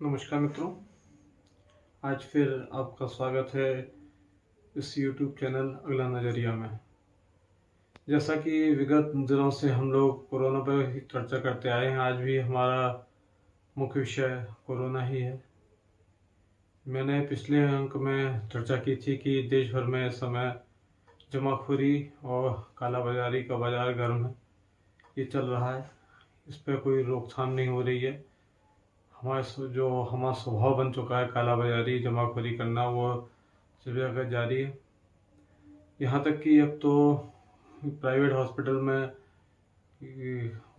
नमस्कार मित्रों। आज फिर आपका स्वागत है इस YouTube चैनल अगला नज़रिया में। जैसा कि विगत दिनों से हम लोग कोरोना पर ही चर्चा करते आए हैं, आज भी हमारा मुख्य विषय कोरोना ही है। मैंने पिछले अंक में चर्चा की थी कि देश भर में इस समय जमाखोरी और कालाबाजारी का बाजार गर्म है, ये चल रहा है। इस पर कोई रोकथाम नहीं हो रही है। हमारा स्वभाव बन चुका है कालाबाजारी जमाखोरी करना, वो सभी जगह जारी है। यहाँ तक कि अब तो प्राइवेट हॉस्पिटल में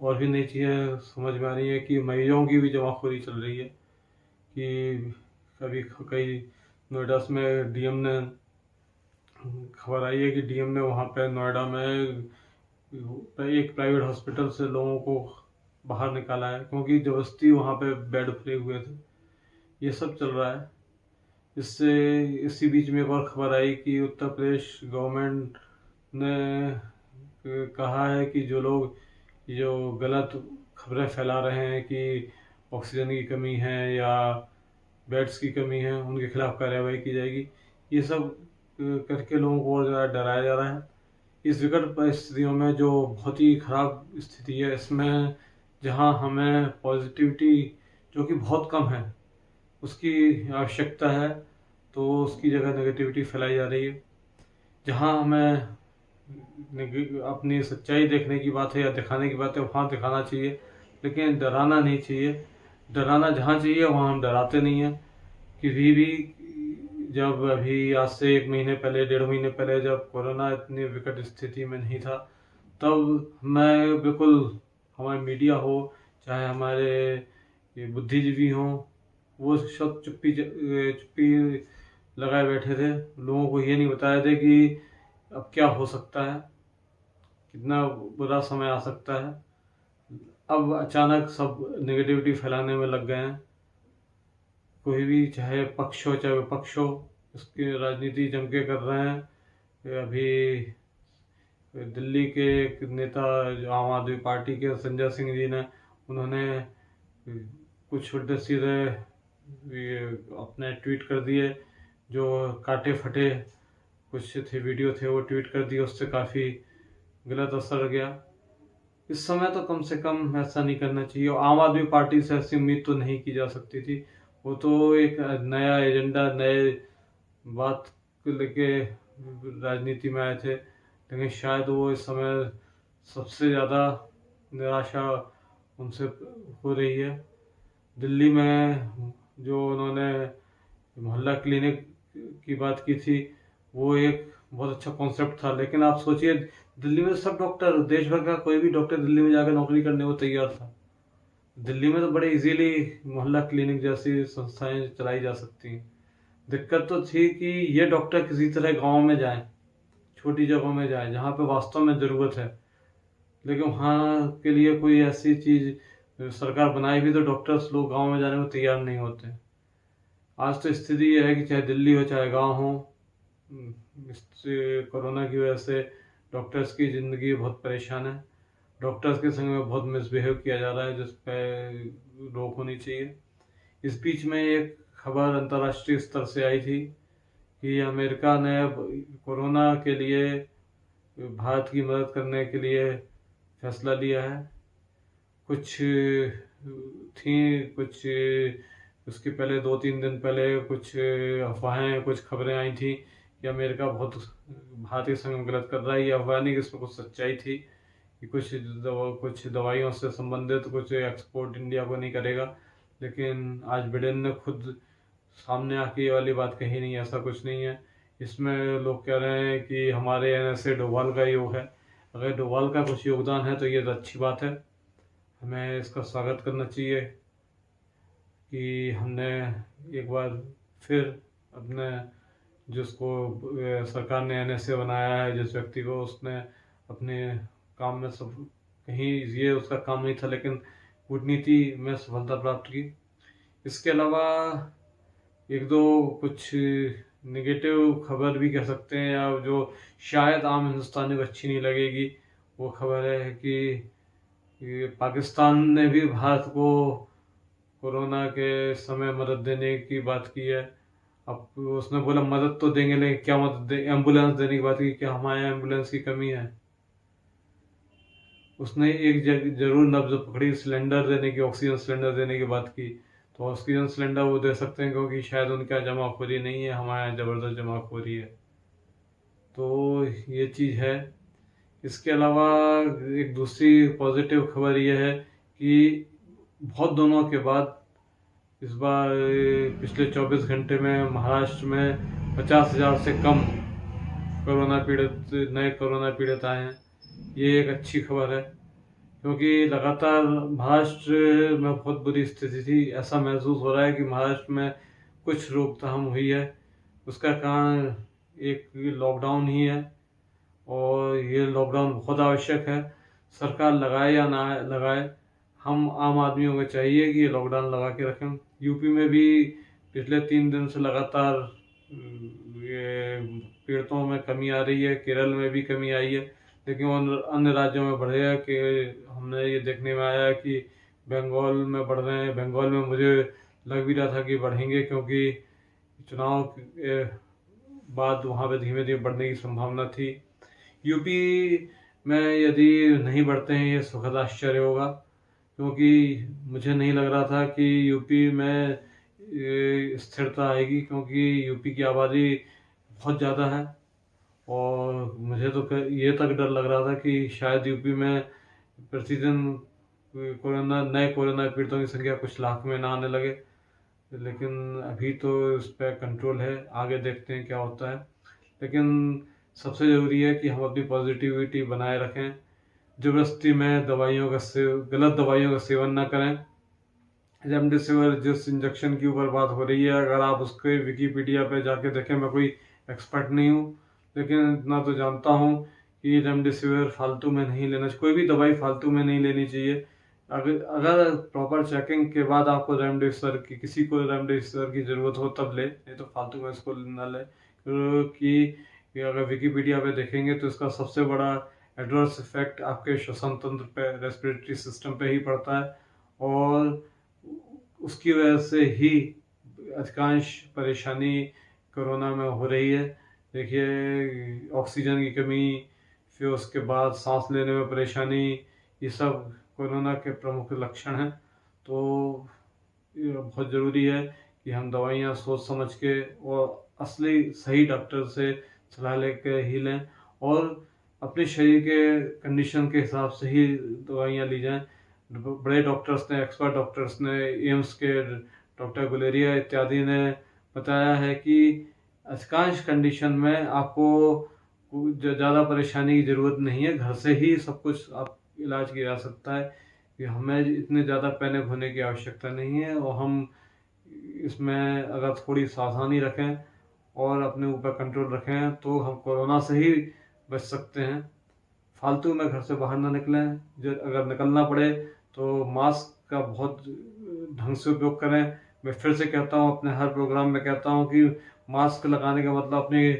और भी नई चीज़ें समझ में आ रही है कि मरीजों की भी जमाखोरी चल रही है। कि कभी कई नोएडा में डीएम ने खबर आई है कि डीएम ने वहाँ पे नोएडा में एक प्राइवेट हॉस्पिटल से लोगों को बाहर निकाला है, क्योंकि जबरदस्ती वहाँ पे बेड फ्री हुए थे। ये सब चल रहा है। इसी बीच में एक और खबर आई कि उत्तर प्रदेश गवर्नमेंट ने कहा है कि जो गलत खबरें फैला रहे हैं कि ऑक्सीजन की कमी है या बेड्स की कमी है, उनके खिलाफ कार्रवाई की जाएगी। ये सब करके लोगों को और ज़्यादा डराया जा रहा है। इस विकट परिस्थितियों में जो बहुत ही खराब स्थिति है, इसमें जहां हमें पॉजिटिविटी जो कि बहुत कम है उसकी आवश्यकता है, तो उसकी जगह नेगेटिविटी फैलाई जा रही है। जहां हमें अपनी सच्चाई देखने की बात है या दिखाने की बात है, वहाँ दिखाना चाहिए, लेकिन डराना नहीं चाहिए। डराना जहाँ चाहिए वहाँ हम डराते नहीं हैं। किसी भी जब अभी आज से 1 महीने पहले, 1.5 महीने पहले, जब कोरोना इतनी विकट स्थिति में नहीं था, तब मैं बिल्कुल, हमारे मीडिया हो चाहे हमारे ये बुद्धिजीवी हों, वो सब चुप्पी लगाए बैठे थे। लोगों को ये नहीं बताया थे कि अब क्या हो सकता है, कितना बुरा समय आ सकता है। अब अचानक सब नेगेटिविटी फैलाने में लग गए हैं। कोई भी, चाहे पक्ष हो चाहे विपक्ष हो, इसकी राजनीति जम के कर रहे हैं। अभी दिल्ली के एक नेता, जो आम आदमी पार्टी के संजय सिंह जी ने, उन्होंने कुछ उल्टे सीधे अपने ट्वीट कर दिए, जो काटे फटे कुछ थे, वीडियो थे, वो ट्वीट कर दिए। उससे काफ़ी गलत असर गया। इस समय तो कम से कम ऐसा नहीं करना चाहिए। और आम आदमी पार्टी से ऐसी उम्मीद तो नहीं की जा सकती थी। वो तो एक नया एजेंडा, नए बात को लेके राजनीति में आए थे, लेकिन शायद वो इस समय सबसे ज़्यादा निराशा उनसे हो रही है। दिल्ली में जो उन्होंने मोहल्ला क्लिनिक की बात की थी, वो एक बहुत अच्छा कॉन्सेप्ट था, लेकिन आप सोचिए, दिल्ली में सब डॉक्टर, देश भर का कोई भी डॉक्टर दिल्ली में जाकर नौकरी करने को तैयार था। दिल्ली में तो बड़े इजीली मोहल्ला क्लिनिक जैसी संस्थाएं चलाई जा सकती हैं। दिक्कत तो थी कि ये डॉक्टर किसी तरह गांव में जाएं, छोटी जगहों में जाएं जहां पे वास्तव में ज़रूरत है। लेकिन वहाँ के लिए कोई ऐसी चीज़ सरकार बनाए भी तो डॉक्टर्स लोग गांव में जाने को तैयार नहीं होते। आज तो स्थिति ये है कि चाहे दिल्ली हो चाहे गांव हो, इस कोरोना की वजह से डॉक्टर्स की ज़िंदगी बहुत परेशान है। डॉक्टर्स के संग में बहुत मिसबिहेव किया जा रहा है, जिस पर रोक होनी चाहिए। इस बीच में एक खबर अंतर्राष्ट्रीय स्तर से आई थी कि अमेरिका ने कोरोना के लिए भारत की मदद करने के लिए फैसला लिया है। कुछ उसके पहले 2-3 दिन पहले कुछ अफवाहें, कुछ खबरें आई थी कि अमेरिका बहुत भारत के संग गलत कर रहा है। ये अफवाह नहीं कि इसमें कुछ सच्चाई थी कि कुछ दवाइयों से संबंधित कुछ एक्सपोर्ट इंडिया को नहीं करेगा। लेकिन आज बिडेन ने खुद सामने आके ये वाली बात कही नहीं, ऐसा कुछ नहीं है। इसमें लोग कह रहे हैं कि हमारे एनएसए डोभाल का योग है। अगर डोभाल का कुछ योगदान है तो ये तो अच्छी बात है, हमें इसका स्वागत करना चाहिए कि हमने एक बार फिर अपने, जिसको सरकार ने एनएसए बनाया है, जिस व्यक्ति को, उसने अपने काम में सब, कहीं ये उसका काम नहीं था लेकिन कूटनीति में सफलता प्राप्त की। इसके अलावा एक दो कुछ नेगेटिव खबर भी कह सकते हैं, या जो शायद आम हिंदुस्तानी को अच्छी नहीं लगेगी, वो खबर है कि पाकिस्तान ने भी भारत को कोरोना के समय मदद देने की बात की है। अब उसने बोला मदद तो देंगे, लेकिन क्या मदद दे, एम्बुलेंस देने की बात की, क्या हमारे यहाँ एम्बुलेंस की कमी है? उसने एक जरूर नब्ज पकड़ी, सिलेंडर देने की, ऑक्सीजन सिलेंडर देने की बात की। तो ऑक्सीजन सिलेंडर वो दे सकते हैं क्योंकि शायद उनका जमाखोरी नहीं है, हमारे यहाँ ज़बरदस्त जमाखोरी है। तो ये चीज़ है। इसके अलावा एक दूसरी पॉजिटिव खबर ये है कि बहुत दिनों के बाद इस बार पिछले 24 घंटे में महाराष्ट्र में 50,000 से कम नए कोरोना पीड़ित आए हैं। ये एक अच्छी खबर है क्योंकि लगातार महाराष्ट्र में बहुत बुरी स्थिति थी। ऐसा महसूस हो रहा है कि महाराष्ट्र में कुछ रोकथाम हुई है, उसका कारण एक लॉकडाउन ही है। और ये लॉकडाउन बहुत आवश्यक है, सरकार लगाए या ना लगाए, हम आम आदमियों को चाहिए कि ये लॉकडाउन लगा के रखें। यूपी में भी पिछले 3 दिन से लगातार ये पीड़ितों में कमी आ रही है, केरल में भी कमी आई है, लेकिन अन्य राज्यों में बढ़ेगा कि हमने ये देखने में आया कि बंगाल में बढ़ रहे हैं। बंगाल में मुझे लग भी रहा था कि बढ़ेंगे क्योंकि चुनाव के बाद वहाँ पे धीमे धीमे बढ़ने की संभावना थी। यूपी में यदि नहीं बढ़ते हैं ये सुखद आश्चर्य होगा, क्योंकि मुझे नहीं लग रहा था कि यूपी में स्थिरता आएगी, क्योंकि यूपी की आबादी बहुत ज़्यादा है। और मुझे तो ये तक डर लग रहा था कि शायद यूपी में प्रतिदिन नए कोरोना पीड़ितों की संख्या कुछ लाख में ना आने लगे, लेकिन अभी तो इस पर कंट्रोल है, आगे देखते हैं क्या होता है। लेकिन सबसे ज़रूरी है कि हम अपनी पॉजिटिविटी बनाए रखें, ज़बरदस्ती में गलत दवाइयों का सेवन ना करें। रेमडेसिविर जिस इंजेक्शन के ऊपर बात हो रही है, अगर आप उसके विकीपीडिया पे जाके देखें, मैं कोई एक्सपर्ट नहीं हूँ, लेकिन इतना तो जानता हूँ कि रेमडेसिविर फालतू में नहीं लेना चाहिए, कोई भी दवाई फालतू में नहीं लेनी चाहिए। अगर प्रॉपर चेकिंग के बाद आपको किसी को रेमडेसिविर की ज़रूरत हो तब ले, नहीं तो फालतू में इसको ना ले। क्योंकि अगर विकीपीडिया पे देखेंगे तो इसका सबसे बड़ा एडवर्स इफेक्ट आपके श्वसन तंत्र पे, रेस्पिरेटरी सिस्टम पे ही पड़ता है, और उसकी वजह से ही अधिकांश परेशानी कोरोना में हो रही है। देखिए, ऑक्सीजन की कमी, फिर उसके बाद सांस लेने में परेशानी, ये सब कोरोना के प्रमुख लक्षण हैं। तो ये बहुत ज़रूरी है कि हम दवाइयाँ सोच समझ के और असली सही डॉक्टर से सलाह लेकर ही लें, और अपने शरीर के कंडीशन के हिसाब से ही दवाइयाँ ली जाएं। बड़े डॉक्टर्स ने, एक्सपर्ट डॉक्टर्स ने, एम्स के डॉक्टर गुलेरिया इत्यादि ने बताया है कि अधिकांश कंडीशन में आपको ज़्यादा परेशानी की ज़रूरत नहीं है, घर से ही सब कुछ आप इलाज किया जा सकता है, कि हमें इतने ज़्यादा पैनिक होने की आवश्यकता नहीं है। और हम इसमें अगर थोड़ी सावधानी रखें और अपने ऊपर कंट्रोल रखें तो हम कोरोना से ही बच सकते हैं। फालतू में घर से बाहर ना निकलें, जो अगर निकलना पड़े तो मास्क का बहुत ढंग से उपयोग करें। मैं फिर से कहता हूँ, अपने हर प्रोग्राम में कहता हूँ कि मास्क लगाने का मतलब अपनी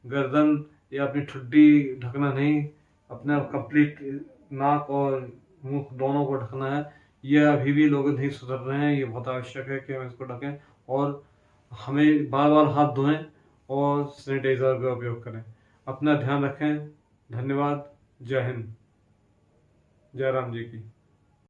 गर्दन या अपनी ठुड्डी ढकना नहीं, अपना कंप्लीट नाक और मुंह दोनों को ढकना है। ये अभी भी लोग नहीं सुधर रहे हैं, ये बहुत आवश्यक है कि हम इसको ढकें, और हमें बार बार हाथ धोएं और सैनिटाइज़र का उपयोग करें। अपना ध्यान रखें। धन्यवाद। जय हिंद। जय राम जी की।